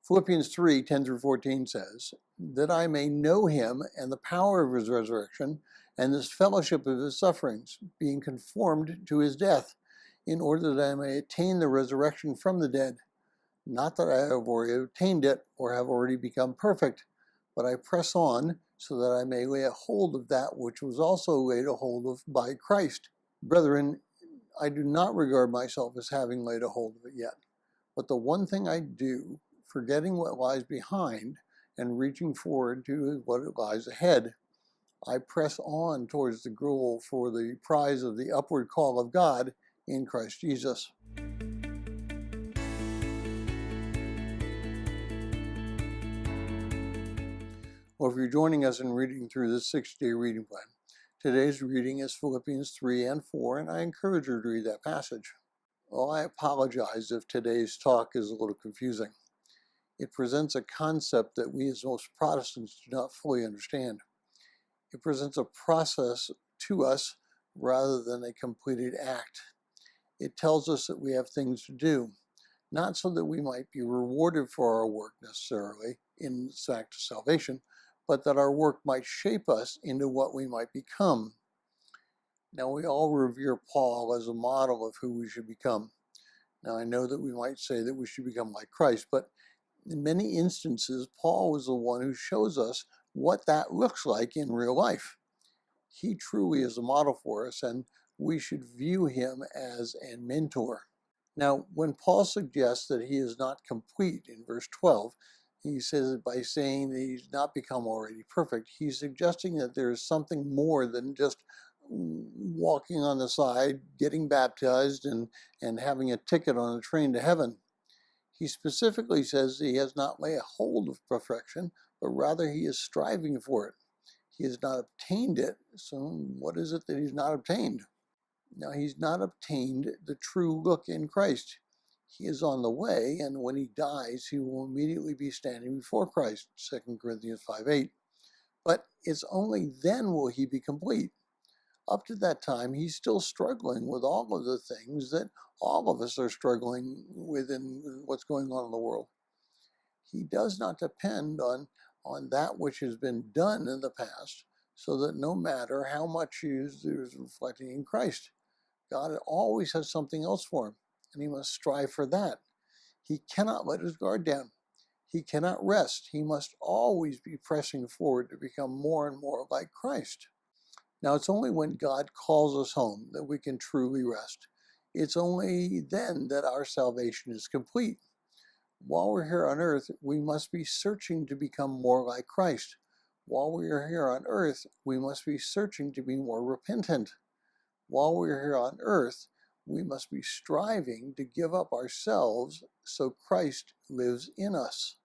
Philippians 3:10-14 says, that I may know him and the power of his resurrection and this fellowship of his sufferings, being conformed to his death, in order that I may attain the resurrection from the dead. Not that I have already obtained it or have already become perfect, but I press on so that I may lay a hold of that which was also laid a hold of by Christ. Brethren, I do not regard myself as having laid a hold of it yet. But the one thing I do, forgetting what lies behind and reaching forward to what lies ahead, I press on towards the goal for the prize of the upward call of God in Christ Jesus. Well, if you're joining us in reading through this 6-day reading plan, today's reading is Philippians 3 and 4, and I encourage you to read that passage. Well, I apologize if today's talk is a little confusing. It presents a concept that we as most Protestants do not fully understand. It presents a process to us rather than a completed act. It tells us that we have things to do, not so that we might be rewarded for our work necessarily in this act of salvation, but that our work might shape us into what we might become. Now, we all revere Paul as a model of who we should become. Now, I know that we might say that we should become like Christ, but in many instances, Paul is the one who shows us what that looks like in real life. He truly is a model for us, and we should view him as a mentor. Now, when Paul suggests that he is not complete in verse 12, he says it by saying that he's not become already perfect. He's suggesting that there is something more than just walking on the side, getting baptized, and having a ticket on a train to heaven. He specifically says he has not laid hold of perfection, but rather he is striving for it. He has not obtained it, so what is it that he's not obtained? Now, he's not obtained the true look in Christ. He is on the way, and when he dies, he will immediately be standing before Christ, 2 Corinthians 5:8. But it's only then will he be complete. Up to that time, he's still struggling with all of the things that all of us are struggling with in what's going on in the world. He does not depend on that which has been done in the past, so that no matter how much he is reflecting in Christ, God always has something else for him, and he must strive for that. He cannot let his guard down. He cannot rest. He must always be pressing forward to become more and more like Christ. Now, it's only when God calls us home that we can truly rest. It's only then that our salvation is complete. While we're here on earth, we must be searching to become more like Christ. While we are here on earth, we must be searching to be more repentant. While we're here on earth, we must be striving to give up ourselves so Christ lives in us.